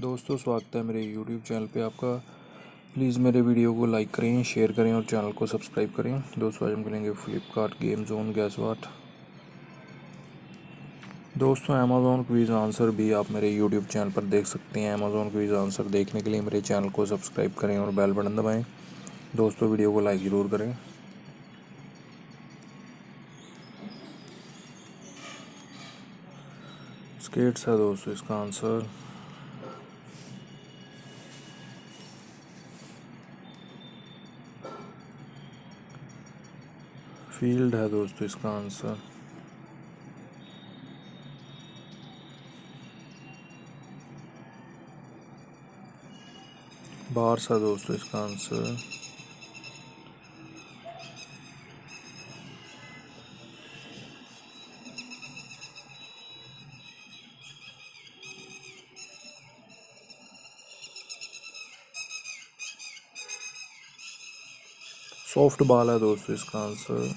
दोस्तों, स्वागत है मेरे YouTube चैनल पे आपका। प्लीज़ मेरे वीडियो को लाइक करें, शेयर करें और चैनल को सब्सक्राइब करें। दोस्तों, आज हम खेलेंगे फ्लिपकार्ट गेम जोन गैस वाट। दोस्तों, अमेज़ॉन क्विज़ आंसर भी आप मेरे YouTube चैनल पर देख सकते हैं। अमेज़ॉन क्विज़ आंसर देखने के लिए मेरे चैनल को सब्सक्राइब करें और बेल बटन दबाएँ। दोस्तों, वीडियो को लाइक ज़रूर करें। स्केट्स है दोस्तों इसका आंसर। फील्ड है दोस्तों इसका आंसर। बार्स है दोस्तों इसका आंसर। सॉफ्ट बॉल है दोस्तों इसका आंसर।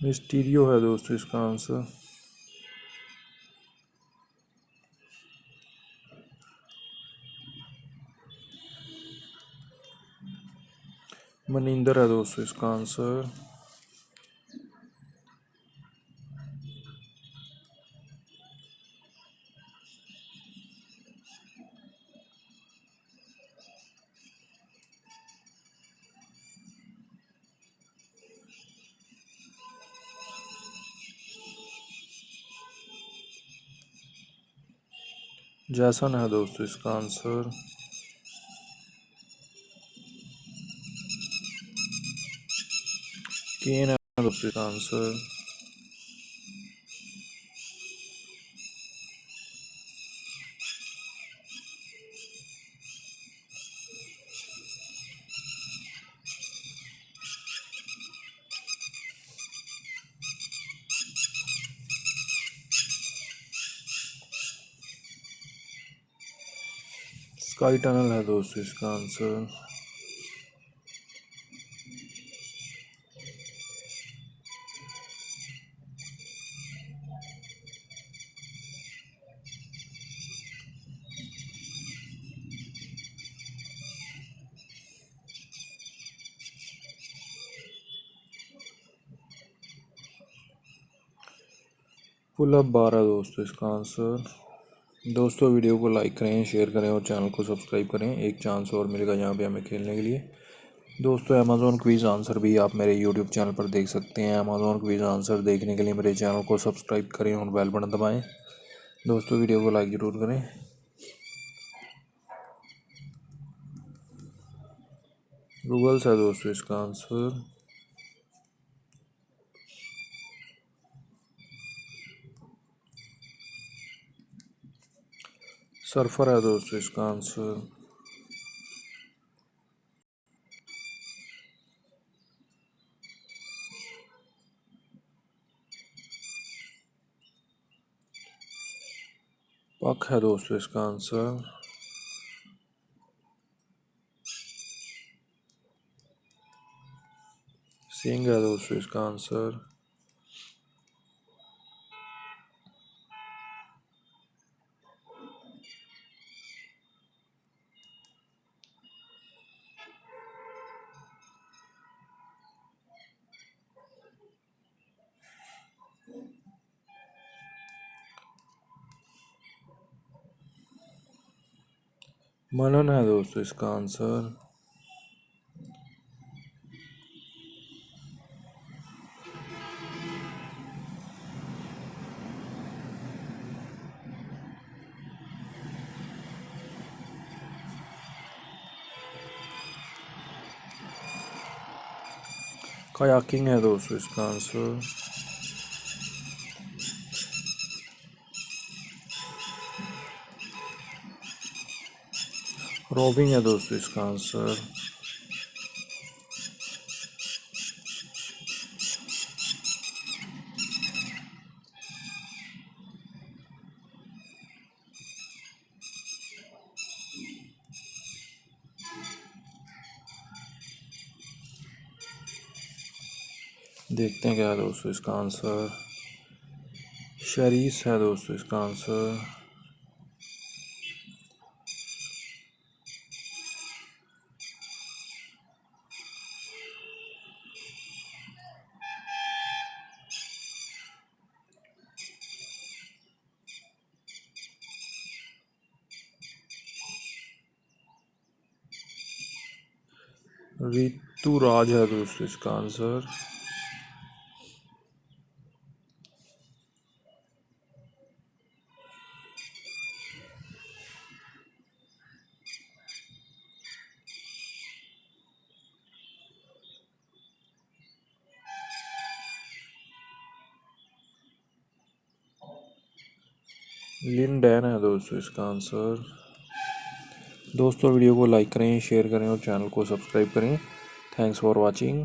मिस्टीरियो है दोस्तों इसका आंसर। मनिंदर है दोस्तों इसका आंसर। जैसन है दोस्तों इसका आंसर। केन है दोस्तों इसका आंसर। स्काई टनल है दोस्तों इसका आंसर। पुल अप बार है दोस्तों इसका आंसर। दोस्तों, वीडियो को लाइक करें, शेयर करें और चैनल को सब्सक्राइब करें। एक चांस और मिलेगा यहाँ पे हमें खेलने के लिए। दोस्तों, अमेज़ॉन क्विज़ आंसर भी आप मेरे यूट्यूब चैनल पर देख सकते हैं। अमेज़ॉन क्विज़ आंसर देखने के लिए मेरे चैनल को सब्सक्राइब करें और बेल बटन दबाएं। दोस्तों, वीडियो को लाइक ज़रूर करें। गूगल्स है दोस्तों इसका आंसर। सर्फर है दोस्तों इसका आंसर। पक है दोस्तों इसका आंसर। सिंग है दोस्तों इसका आंसर। मनन है दोस्तों इसका आंसर। कायाकिंग है दोस्तों इसका आंसर। रोविंग है दोस्तों इसका आंसर। देखते हैं क्या है दोस्तों इसका आंसर। शरीस है दोस्तों इसका आंसर। ऋतुराज है दोस्तों इसका आंसर। लिनडैन है दोस्तों इसका आंसर। दोस्तों वीडियो को लाइक करें, शेयर करें और चैनल को सब्सक्राइब करें। Thanks for watching.